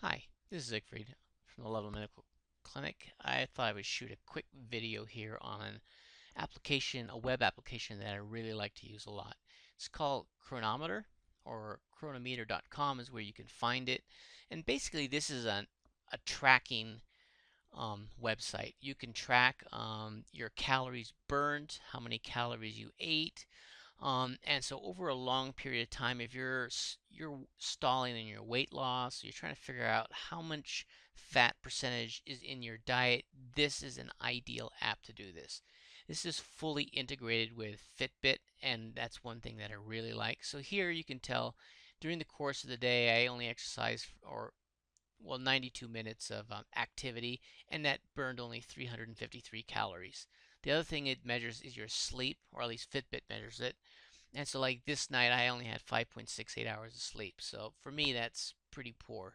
Hi, this is Siegfried from the Loveland Medical Clinic. I thought I would shoot a quick video here on an application, a web application that I really like to use a lot. It's called Cronometer, or cronometer.com is where you can find it. And basically this is a tracking website. You can track your calories burned, how many calories you ate, and so over a long period of time, if you're stalling in your weight loss, you're trying to figure out how much fat percentage is in your diet, this is an ideal app to do this. This is fully integrated with Fitbit, and that's one thing that I really like. So here you can tell during the course of the day, I only exercise or 92 minutes of activity, and that burned only 353 calories. The other thing it measures is your sleep, or at least Fitbit measures it. And so, like this night, I only had 5.68 hours of sleep. So for me, that's pretty poor.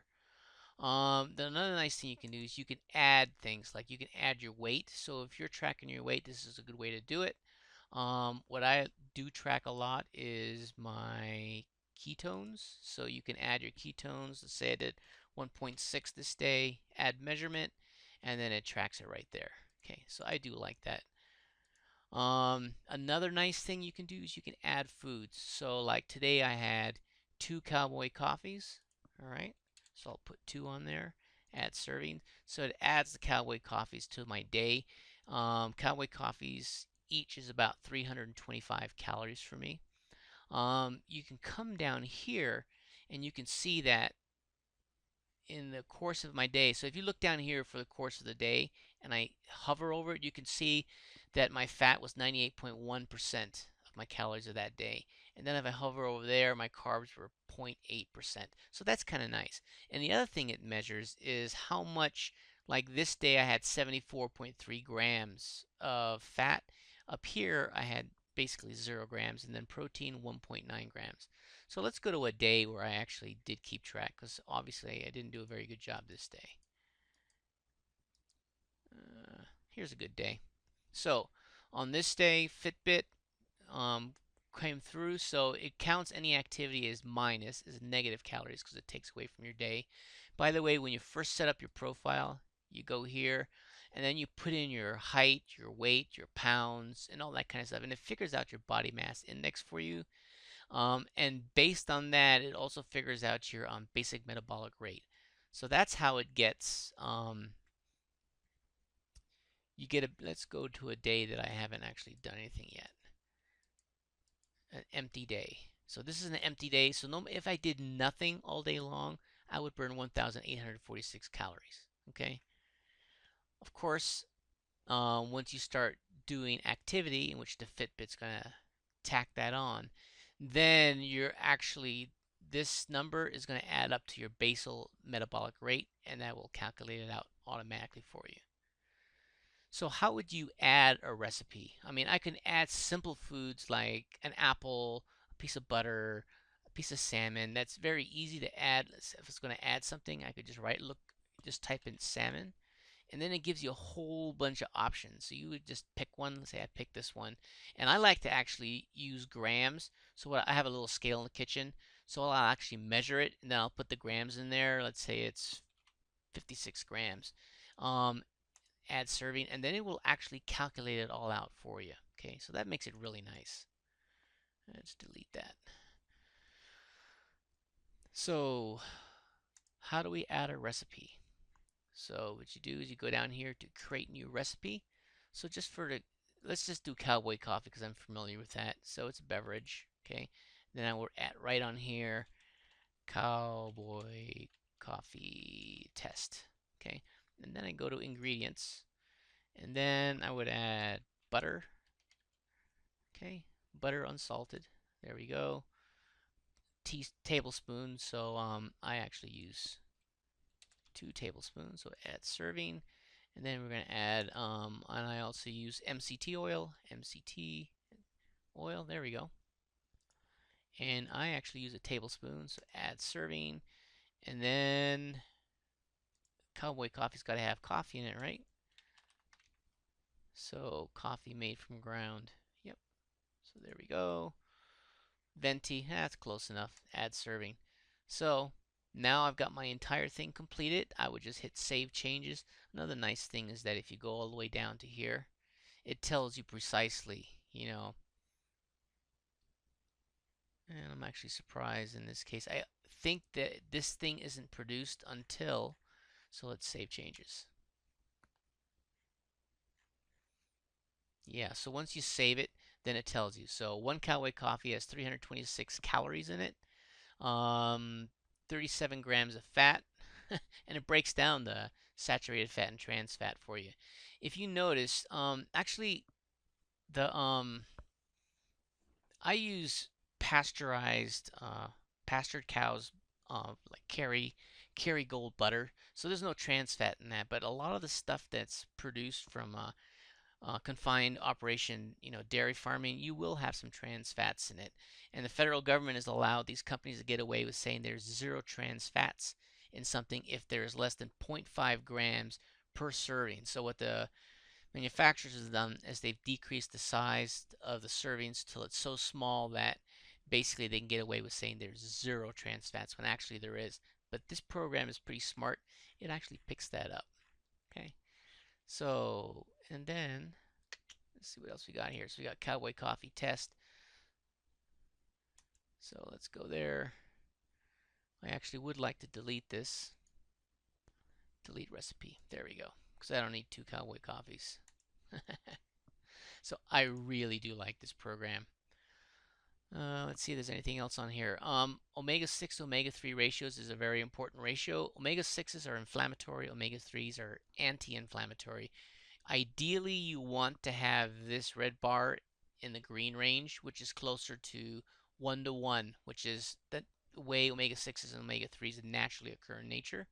Then another nice thing you can do is you can add things like you can add your weight. So if you're tracking your weight, this is a good way to do it. What I do track a lot is my ketones. So you can add your ketones. Let's say I did 1.6 this day, add measurement, and then it tracks it right there. Okay, so I do like that. Another nice thing you can do is you can add foods. So like today I had 2 cowboy coffees. All right. So I'll put 2 on there. Add serving. So it adds the cowboy coffees to my day. Cowboy coffees each is about 325 calories for me. You can come down here and you can see that in the course of my day. So if you look down here for the course of the day and I hover over it, you can see that my fat was 98.1% of my calories of that day. And then if I hover over there, my carbs were 0.8%. So that's kind of nice. And the other thing it measures is how much, like this day I had 74.3 grams of fat. Up here I had basically 0 grams, and then protein 1.9 grams. So let's go to a day where I actually did keep track, because obviously I didn't do a very good job this day. Here's a good day. So on this day, Fitbit um, came through, so it counts any activity as minus, as negative calories, because it takes away from your day. By the way, when you first set up your profile, you go here, and then you put in your height, your weight, your pounds, and all that kind of stuff, and it figures out your body mass index for you. And based on that, it also figures out your basic metabolic rate. So that's how it gets. You get a. Let's go to a day that I haven't actually done anything yet. An empty day. So this is an empty day. So no, if I did nothing all day long, I would burn 1,846 calories. Okay. Of course, once you start doing activity, in which the Fitbit's gonna tack that on, then you're actually this number is going to add up to your basal metabolic rate, and that will calculate it out automatically for you. So how would you add a recipe? I mean, I can add simple foods like an apple, a piece of butter, a piece of salmon. That's very easy to add. If it's going to add something, I could just just type in salmon, and then it gives you a whole bunch of options. So you would just pick one. Let's say I pick this one, and I like to actually use grams. So I have a little scale in the kitchen, so I'll actually measure it, and then I'll put the grams in there. Let's say it's 56 grams. Um, Add serving, and then it will actually calculate it all out for you. Okay, so that makes it really nice. Let's delete that. So how do we add a recipe? So what you do is you go down here to create new recipe. So just for the, let's just do cowboy coffee because I'm familiar with that. So it's a beverage, okay? Then I would add right on here, cowboy coffee test, okay? And then I go to ingredients, and then I would add butter, okay? Butter unsalted. There we go. Tablespoons. So I actually use 2 tablespoons. So add serving. And then we're going to add, and I also use MCT oil, MCT oil, there we go. And I actually use a tablespoon, so add serving. And then cowboy coffee's got to have coffee in it, right? So coffee made from ground. Yep. So there we go. Venti, that's close enough. Add serving. So Now I've got my entire thing completed. I would just hit Save Changes. Another nice thing is that if you go all the way down to here, it tells you precisely, and I'm actually surprised in this case. I think that this thing isn't produced until, so let's save changes. Yeah, so once you save it, then it tells you. So one Cowboy coffee has 326 calories in it, um, 37 grams of fat, and it breaks down the saturated fat and trans fat for you. If you notice, actually, the I use pasteurized, pastured cows, like Kerrygold butter. So there's no trans fat in that, but a lot of the stuff that's produced from confined operation, dairy farming, you will have some trans fats in it. And the federal government has allowed these companies to get away with saying there's zero trans fats in something if there is less than zero point 0.5 grams per serving. So what the manufacturers have done is they've decreased the size of the servings till it's so small that basically they can get away with saying there's zero trans fats when actually there is. But this program is pretty smart. It actually picks that up. Okay. So, and then let's see what else we got here. So we got Cowboy Coffee test. So let's go there. I actually would like to delete this. Delete recipe. There we go. Because I don't need 2 Cowboy Coffees. So I really do like this program. Let's see if there's anything else on here. Omega-6 omega-3 ratios is a very important ratio. Omega-6s are inflammatory. Omega-3s are anti-inflammatory. Ideally, you want to have this red bar in the green range, which is closer to 1 to 1, which is the way omega-6s and omega-3s naturally occur in nature.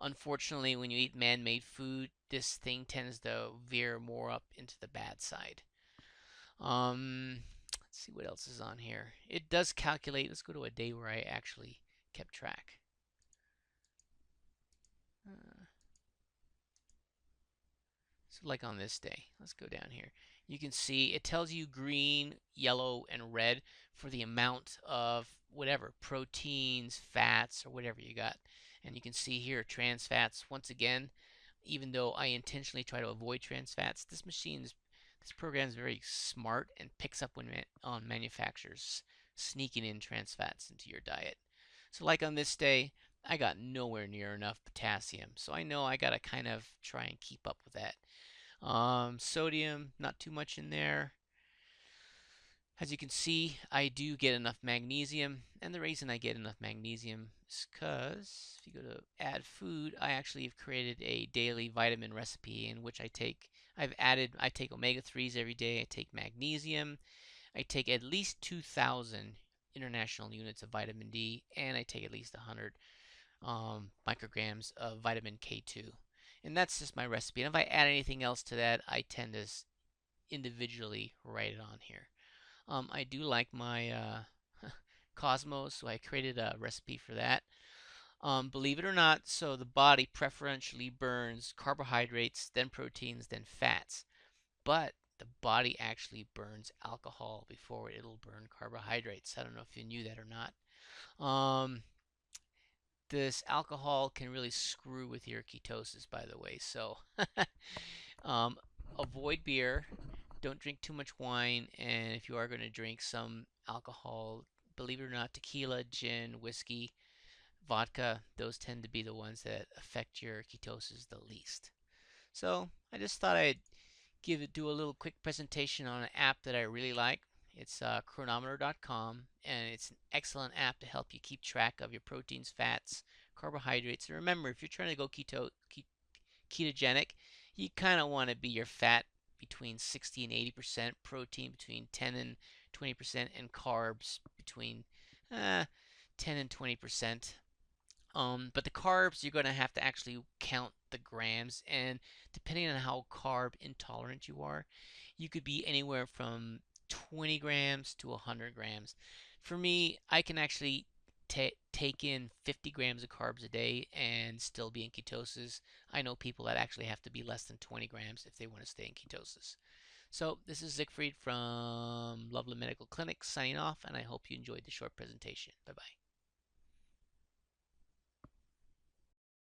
Unfortunately, when you eat man-made food, this thing tends to veer more up into the bad side. Let's see what else is on here. It does calculate. Let's go to a day where I actually kept track. So like on this day, let's go down here. You can see it tells you green, yellow, and red for the amount of whatever, proteins, fats, or whatever you got. And you can see here trans fats, once again, even though I intentionally try to avoid trans fats, this program is very smart and picks up on manufacturers sneaking in trans fats into your diet. So like on this day, I got nowhere near enough potassium. So I know I got to kind of try and keep up with that. Sodium, not too much in there. As you can see, I do get enough magnesium, and the reason I get enough magnesium is because if you go to add food, I actually have created a daily vitamin recipe in which I take omega-3s every day, I take magnesium, I take at least 2,000 international units of vitamin D, and I take at least 100 micrograms of vitamin K2. And that's just my recipe. And if I add anything else to that, I tend to individually write it on here. I do like my Cosmos, so I created a recipe for that. Believe it or not, so the body preferentially burns carbohydrates, then proteins, then fats. But the body actually burns alcohol before it'll burn carbohydrates. I don't know if you knew that or not. This alcohol can really screw with your ketosis, by the way. So um, avoid beer. Don't drink too much wine. And if you are going to drink some alcohol, believe it or not, tequila, gin, whiskey, vodka, those tend to be the ones that affect your ketosis the least. So I just thought I'd do a little quick presentation on an app that I really like. It's cronometer.com, and it's an excellent app to help you keep track of your proteins, fats, carbohydrates. And remember, if you're trying to go ketogenic, you kind of want to be your fat between 60 and 80%, protein between 10 and 20%, and carbs between 10 and 20%. But the carbs, you're going to have to actually count the grams, and depending on how carb intolerant you are, you could be anywhere from 20 grams to 100 grams. For me, I can actually take in 50 grams of carbs a day and still be in ketosis. I know people that actually have to be less than 20 grams if they want to stay in ketosis. So this is Siegfried from Loveland Medical Clinic signing off, and I hope you enjoyed the short presentation. Bye-bye.